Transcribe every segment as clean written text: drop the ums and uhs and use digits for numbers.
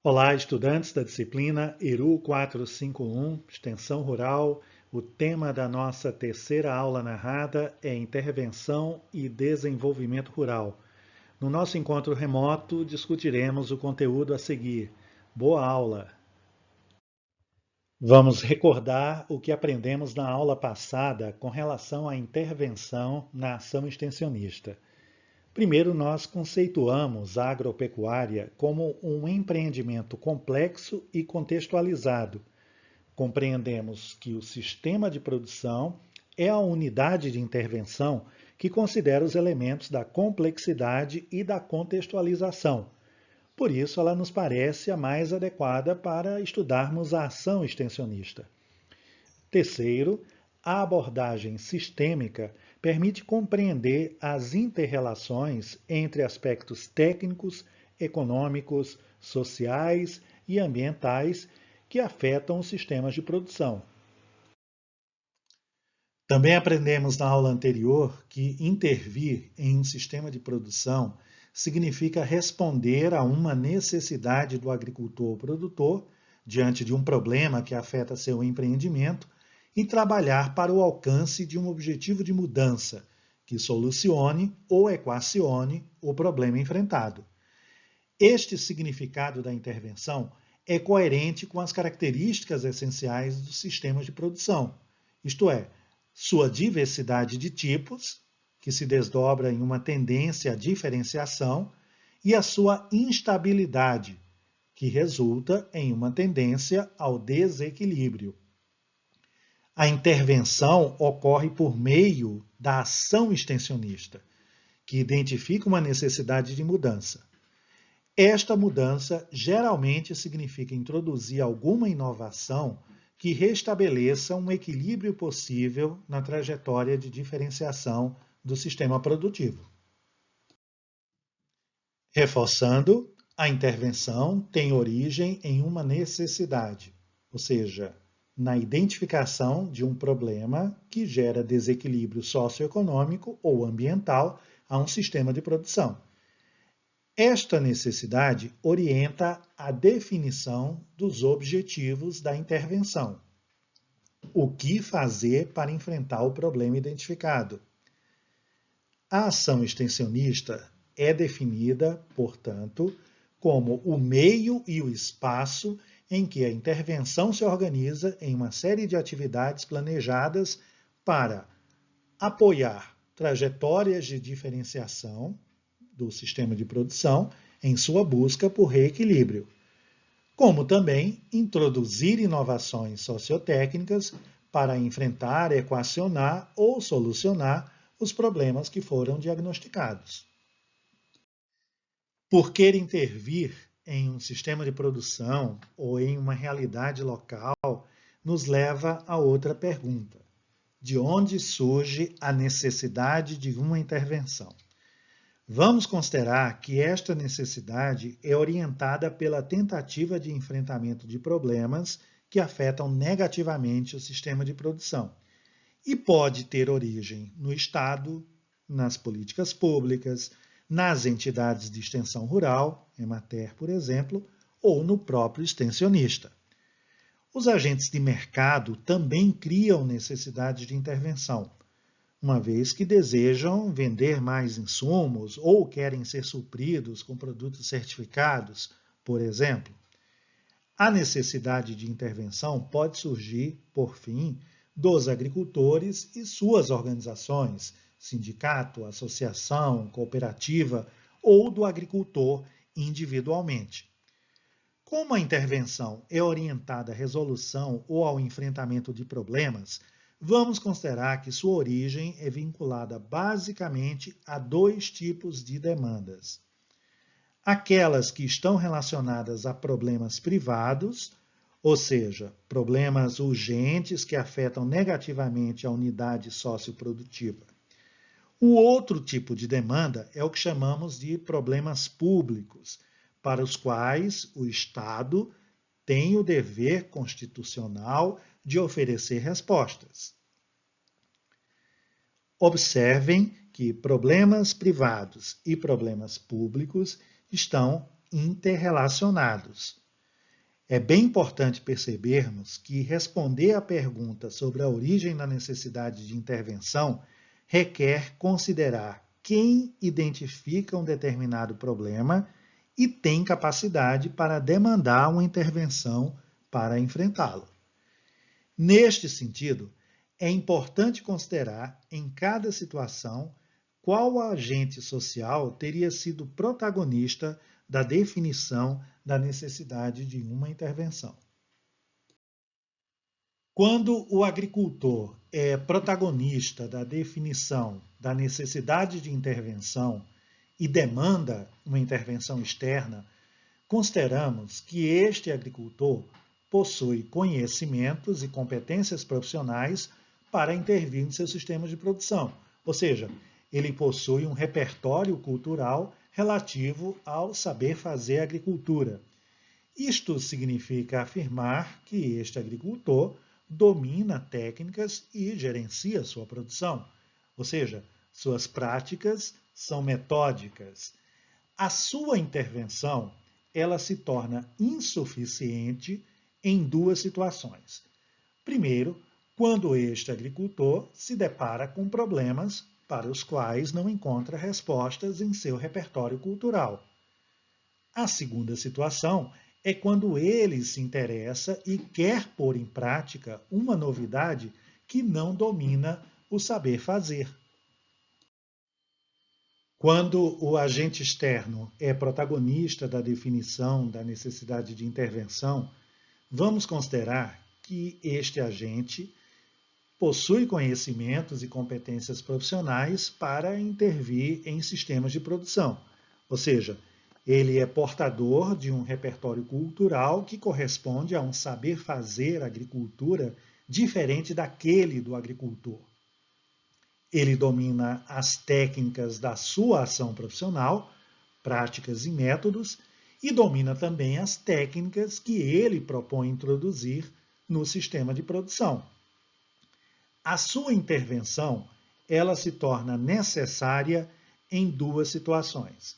Olá, estudantes da disciplina ERU 451, Extensão Rural. O tema da nossa terceira aula narrada é Intervenção e Desenvolvimento Rural. No nosso encontro remoto, discutiremos o conteúdo a seguir. Boa aula! Vamos recordar o que aprendemos na aula passada com relação à intervenção na ação extensionista. Primeiro, nós conceituamos a agropecuária como um empreendimento complexo e contextualizado. Compreendemos que o sistema de produção é a unidade de intervenção que considera os elementos da complexidade e da contextualização. Por isso, ela nos parece a mais adequada para estudarmos a ação extensionista. Terceiro, a abordagem sistêmica permite compreender as interrelações entre aspectos técnicos, econômicos, sociais e ambientais que afetam os sistemas de produção. Também aprendemos na aula anterior que intervir em um sistema de produção significa responder a uma necessidade do agricultor ou produtor diante de um problema que afeta seu empreendimento e trabalhar para o alcance de um objetivo de mudança que solucione ou equacione o problema enfrentado. Este significado da intervenção é coerente com as características essenciais dos sistemas de produção, isto é, sua diversidade de tipos, que se desdobra em uma tendência à diferenciação, e a sua instabilidade, que resulta em uma tendência ao desequilíbrio. A intervenção ocorre por meio da ação extensionista, que identifica uma necessidade de mudança. Esta mudança geralmente significa introduzir alguma inovação que restabeleça um equilíbrio possível na trajetória de diferenciação do sistema produtivo. Reforçando, a intervenção tem origem em uma necessidade, ou seja, na identificação de um problema que gera desequilíbrio socioeconômico ou ambiental a um sistema de produção. Esta necessidade orienta a definição dos objetivos da intervenção. O que fazer para enfrentar o problema identificado? A ação extensionista é definida, portanto, como o meio e o espaço em que a intervenção se organiza em uma série de atividades planejadas para apoiar trajetórias de diferenciação do sistema de produção em sua busca por reequilíbrio, como também introduzir inovações sociotécnicas para enfrentar, equacionar ou solucionar os problemas que foram diagnosticados. Por querer intervir em um sistema de produção ou em uma realidade local, nos leva a outra pergunta: de onde surge a necessidade de uma intervenção? Vamos considerar que esta necessidade é orientada pela tentativa de enfrentamento de problemas que afetam negativamente o sistema de produção e pode ter origem no Estado, nas políticas públicas, nas entidades de extensão rural, Emater, por exemplo, ou no próprio extensionista. Os agentes de mercado também criam necessidade de intervenção, uma vez que desejam vender mais insumos ou querem ser supridos com produtos certificados, por exemplo. A necessidade de intervenção pode surgir, por fim, dos agricultores e suas organizações, sindicato, associação, cooperativa ou do agricultor individualmente. Como a intervenção é orientada à resolução ou ao enfrentamento de problemas, vamos considerar que sua origem é vinculada basicamente a dois tipos de demandas. Aquelas que estão relacionadas a problemas privados, ou seja, problemas urgentes que afetam negativamente a unidade socioprodutiva. O outro tipo de demanda é o que chamamos de problemas públicos, para os quais o Estado tem o dever constitucional de oferecer respostas. Observem que problemas privados e problemas públicos estão interrelacionados. É bem importante percebermos que responder à pergunta sobre a origem da necessidade de intervenção requer considerar quem identifica um determinado problema e tem capacidade para demandar uma intervenção para enfrentá-lo. Neste sentido, é importante considerar em cada situação qual agente social teria sido protagonista da definição da necessidade de uma intervenção. Quando o agricultor é protagonista da definição da necessidade de intervenção e demanda uma intervenção externa, consideramos que este agricultor possui conhecimentos e competências profissionais para intervir no seu sistema de produção, ou seja, ele possui um repertório cultural relativo ao saber fazer agricultura. Isto significa afirmar que este agricultor domina técnicas e gerencia sua produção, ou seja, suas práticas são metódicas. A sua intervenção, ela se torna insuficiente em duas situações. Primeiro, quando este agricultor se depara com problemas para os quais não encontra respostas em seu repertório cultural. A segunda situação é quando ele se interessa e quer pôr em prática uma novidade que não domina o saber fazer. Quando o agente externo é protagonista da definição da necessidade de intervenção, vamos considerar que este agente possui conhecimentos e competências profissionais para intervir em sistemas de produção, ou seja, ele é portador de um repertório cultural que corresponde a um saber fazer agricultura diferente daquele do agricultor. Ele domina as técnicas da sua ação profissional, práticas e métodos, e domina também as técnicas que ele propõe introduzir no sistema de produção. A sua intervenção, ela se torna necessária em duas situações.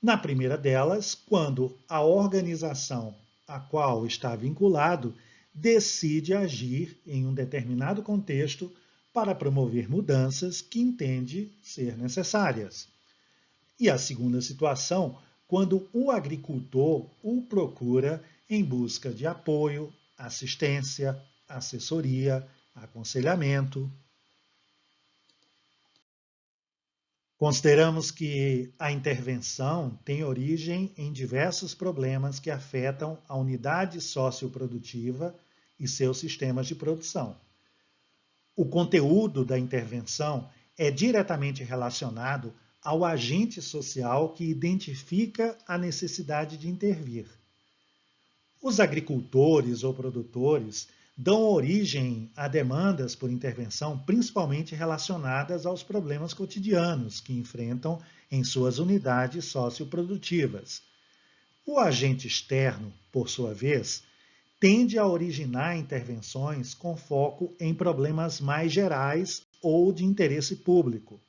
Na primeira delas, quando a organização a qual está vinculado decide agir em um determinado contexto para promover mudanças que entende ser necessárias. E a segunda situação, quando o agricultor o procura em busca de apoio, assistência, assessoria, aconselhamento. Consideramos que a intervenção tem origem em diversos problemas que afetam a unidade socioprodutiva e seus sistemas de produção. O conteúdo da intervenção é diretamente relacionado ao agente social que identifica a necessidade de intervir. Os agricultores ou produtores dão origem a demandas por intervenção principalmente relacionadas aos problemas cotidianos que enfrentam em suas unidades socioprodutivas. O agente externo, por sua vez, tende a originar intervenções com foco em problemas mais gerais ou de interesse público.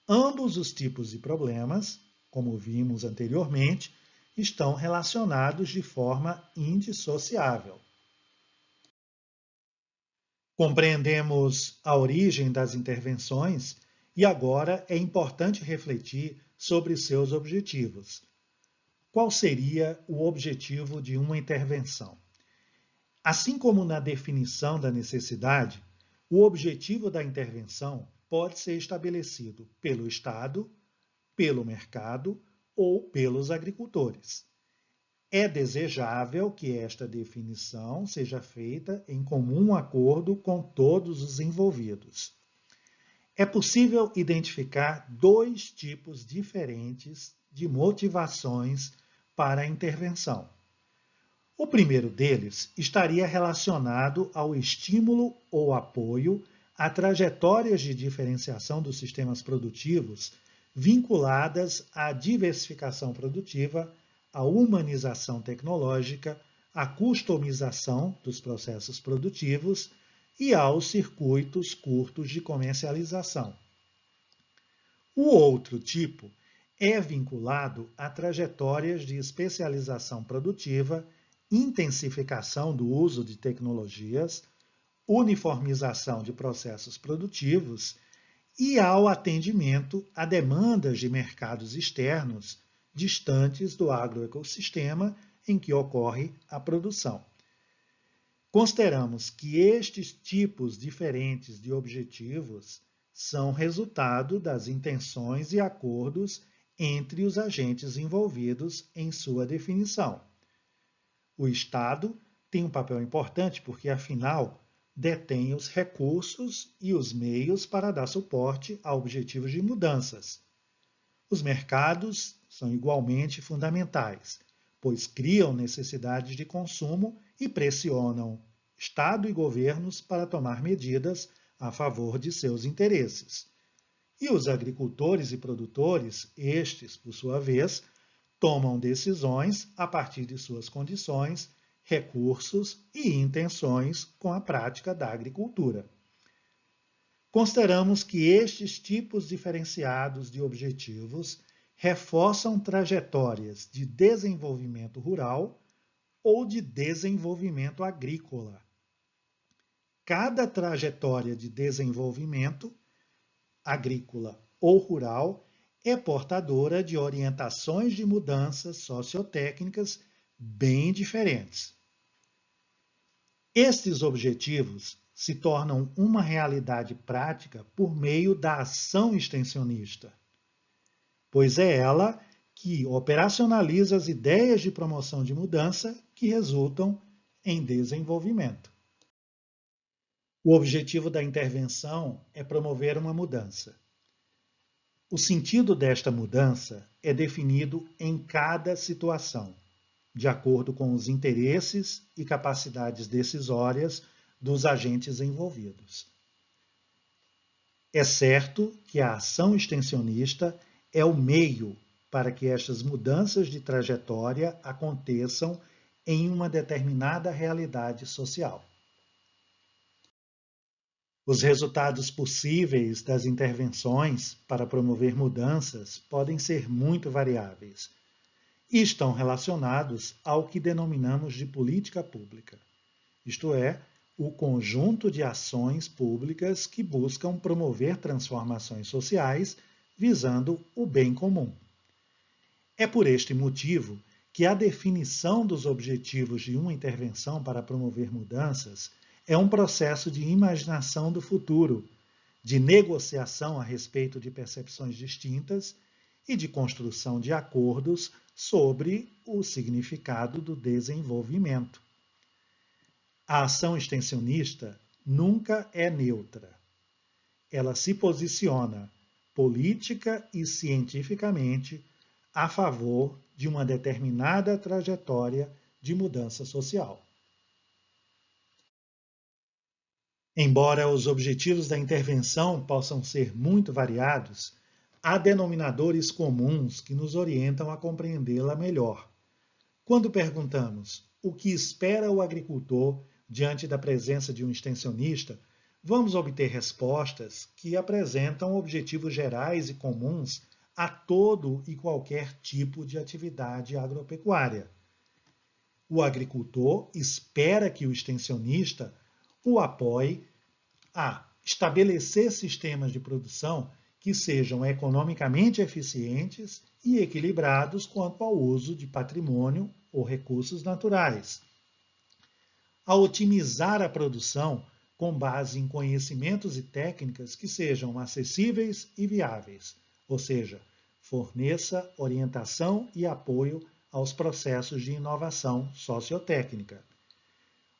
Ambos os tipos de problemas, como vimos anteriormente, estão relacionados de forma indissociável. Compreendemos a origem das intervenções e agora é importante refletir sobre seus objetivos. Qual seria o objetivo de uma intervenção? Assim como na definição da necessidade, o objetivo da intervenção pode ser estabelecido pelo Estado, pelo mercado ou pelos agricultores. É desejável que esta definição seja feita em comum acordo com todos os envolvidos. É possível identificar dois tipos diferentes de motivações para a intervenção. O primeiro deles estaria relacionado ao estímulo ou apoio a trajetórias de diferenciação dos sistemas produtivos vinculadas à diversificação produtiva, à humanização tecnológica, à customização dos processos produtivos e aos circuitos curtos de comercialização. O outro tipo é vinculado a trajetórias de especialização produtiva intensificação do uso de tecnologias, uniformização de processos produtivos e ao atendimento a demandas de mercados externos distantes do agroecossistema em que ocorre a produção. Consideramos que estes tipos diferentes de objetivos são resultado das intenções e acordos entre os agentes envolvidos em sua definição. O Estado tem um papel importante porque, afinal, detém os recursos e os meios para dar suporte a objetivos de mudanças. Os mercados são igualmente fundamentais, pois criam necessidades de consumo e pressionam Estado e governos para tomar medidas a favor de seus interesses. E os agricultores e produtores, estes, por sua vez, tomam decisões a partir de suas condições, recursos e intenções com a prática da agricultura. Consideramos que estes tipos diferenciados de objetivos reforçam trajetórias de desenvolvimento rural ou de desenvolvimento agrícola. Cada trajetória de desenvolvimento agrícola ou rural é portadora de orientações de mudanças sociotécnicas bem diferentes. Estes objetivos se tornam uma realidade prática por meio da ação extensionista, pois é ela que operacionaliza as ideias de promoção de mudança que resultam em desenvolvimento. O objetivo da intervenção é promover uma mudança. O sentido desta mudança é definido em cada situação, de acordo com os interesses e capacidades decisórias dos agentes envolvidos. É certo que a ação extensionista é o meio para que estas mudanças de trajetória aconteçam em uma determinada realidade social. Os resultados possíveis das intervenções para promover mudanças podem ser muito variáveis e estão relacionados ao que denominamos de política pública, isto é, o conjunto de ações públicas que buscam promover transformações sociais visando o bem comum. É por este motivo que a definição dos objetivos de uma intervenção para promover mudanças é um processo de imaginação do futuro, de negociação a respeito de percepções distintas e de construção de acordos sobre o significado do desenvolvimento. A ação extensionista nunca é neutra. Ela se posiciona política e cientificamente a favor de uma determinada trajetória de mudança social. Embora os objetivos da intervenção possam ser muito variados, há denominadores comuns que nos orientam a compreendê-la melhor. Quando perguntamos o que espera o agricultor diante da presença de um extensionista, vamos obter respostas que apresentam objetivos gerais e comuns a todo e qualquer tipo de atividade agropecuária. O agricultor espera que o extensionista o apoie a estabelecer sistemas de produção que sejam economicamente eficientes e equilibrados quanto ao uso de patrimônio ou recursos naturais, a otimizar a produção com base em conhecimentos e técnicas que sejam acessíveis e viáveis, ou seja, forneça orientação e apoio aos processos de inovação sociotécnica.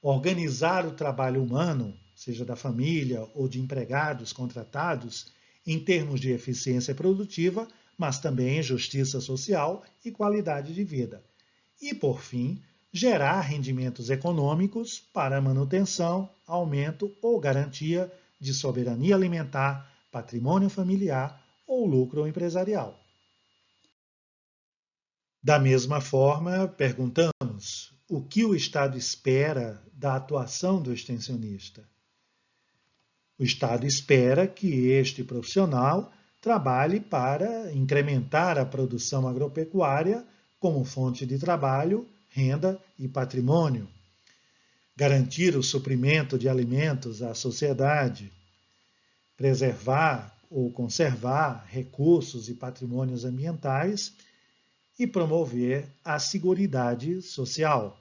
Organizar o trabalho humano, seja da família ou de empregados contratados, em termos de eficiência produtiva, mas também justiça social e qualidade de vida. E, por fim, gerar rendimentos econômicos para manutenção, aumento ou garantia de soberania alimentar, patrimônio familiar ou lucro empresarial. Da mesma forma, perguntamos: o que o Estado espera da atuação do extensionista? O Estado espera que este profissional trabalhe para incrementar a produção agropecuária como fonte de trabalho, renda e patrimônio, garantir o suprimento de alimentos à sociedade, preservar ou conservar recursos e patrimônios ambientais e promover a seguridade social.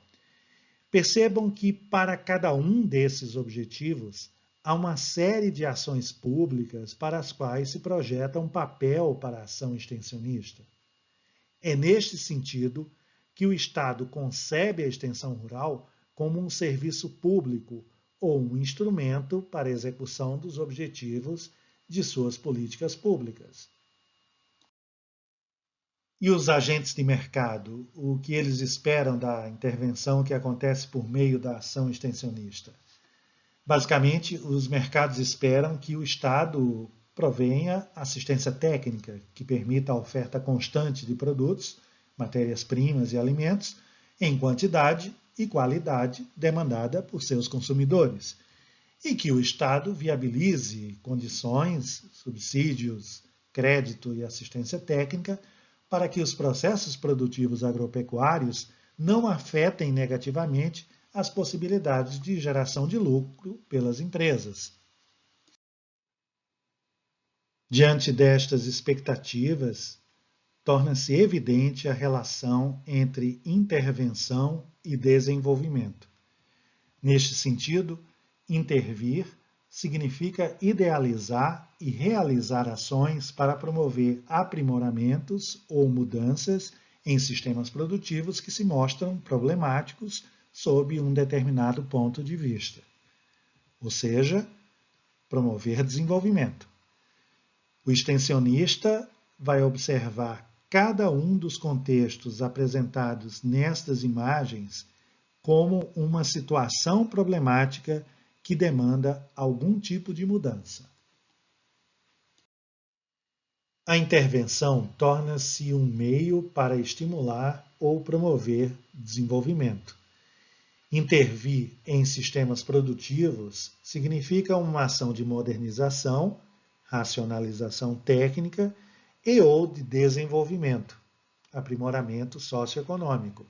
Percebam que para cada um desses objetivos há uma série de ações públicas para as quais se projeta um papel para a ação extensionista. É neste sentido que o Estado concebe a extensão rural como um serviço público ou um instrumento para a execução dos objetivos de suas políticas públicas. E os agentes de mercado, o que eles esperam da intervenção que acontece por meio da ação extensionista? Basicamente, os mercados esperam que o Estado provenha assistência técnica que permita a oferta constante de produtos, matérias-primas e alimentos em quantidade e qualidade demandada por seus consumidores, e que o Estado viabilize condições, subsídios, crédito e assistência técnica para que os processos produtivos agropecuários não afetem negativamente as possibilidades de geração de lucro pelas empresas. Diante destas expectativas, torna-se evidente a relação entre intervenção e desenvolvimento. Neste sentido, intervir significa idealizar e realizar ações para promover aprimoramentos ou mudanças em sistemas produtivos que se mostram problemáticos sob um determinado ponto de vista. Ou seja, promover desenvolvimento. O extensionista vai observar cada um dos contextos apresentados nestas imagens como uma situação problemática que demanda algum tipo de mudança. A intervenção torna-se um meio para estimular ou promover desenvolvimento. Intervir em sistemas produtivos significa uma ação de modernização, racionalização técnica e ou de desenvolvimento, aprimoramento socioeconômico.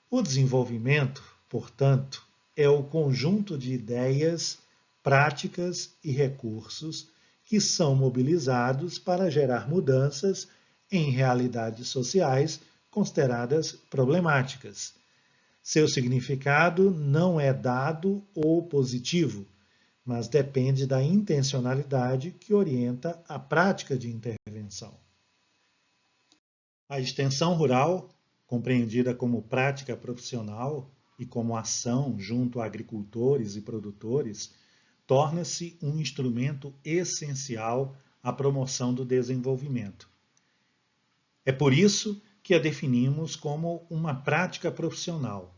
O desenvolvimento, portanto, é o conjunto de ideias, práticas e recursos que são mobilizados para gerar mudanças em realidades sociais consideradas problemáticas. Seu significado não é dado ou positivo, mas depende da intencionalidade que orienta a prática de intervenção. A extensão rural, compreendida como prática profissional e como ação junto a agricultores e produtores, torna-se um instrumento essencial à promoção do desenvolvimento. É por isso que a definimos como uma prática profissional,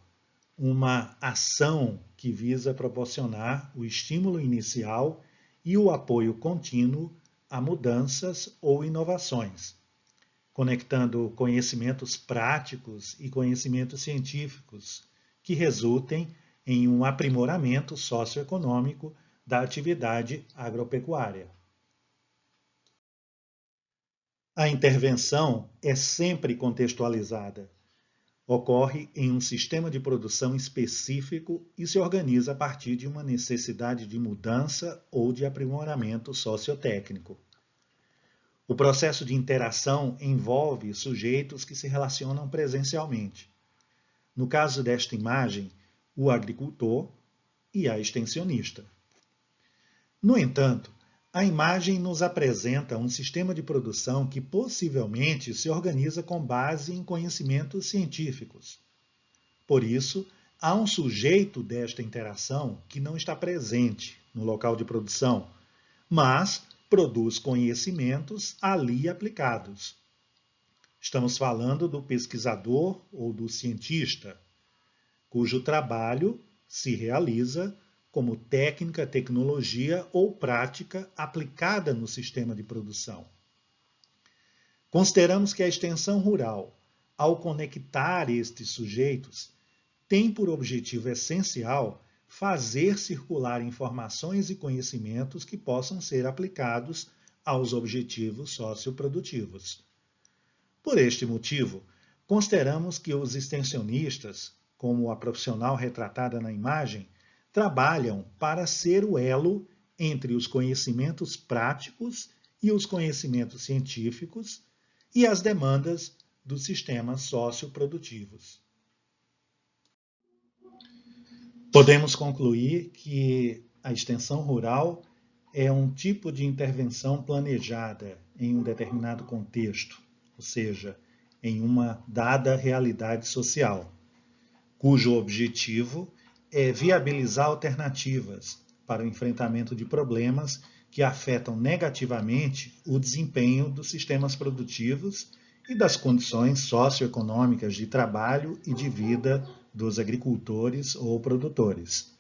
uma ação que visa proporcionar o estímulo inicial e o apoio contínuo a mudanças ou inovações, conectando conhecimentos práticos e conhecimentos científicos que resultem em um aprimoramento socioeconômico da atividade agropecuária. A intervenção é sempre contextualizada. Ocorre em um sistema de produção específico e se organiza a partir de uma necessidade de mudança ou de aprimoramento sociotécnico. O processo de interação envolve sujeitos que se relacionam presencialmente. No caso desta imagem, o agricultor e a extensionista. No entanto, a imagem nos apresenta um sistema de produção que possivelmente se organiza com base em conhecimentos científicos. Por isso, há um sujeito desta interação que não está presente no local de produção, mas produz conhecimentos ali aplicados. Estamos falando do pesquisador ou do cientista, cujo trabalho se realiza como técnica, tecnologia ou prática aplicada no sistema de produção. Consideramos que a extensão rural, ao conectar estes sujeitos, tem por objetivo essencial fazer circular informações e conhecimentos que possam ser aplicados aos objetivos socioprodutivos. Por este motivo, consideramos que os extensionistas, como a profissional retratada na imagem, trabalham para ser o elo entre os conhecimentos práticos e os conhecimentos científicos e as demandas dos sistemas socioprodutivos. Podemos concluir que a extensão rural é um tipo de intervenção planejada em um determinado contexto, ou seja, em uma dada realidade social, cujo objetivo é viabilizar alternativas para o enfrentamento de problemas que afetam negativamente o desempenho dos sistemas produtivos e das condições socioeconômicas de trabalho e de vida dos agricultores ou produtores.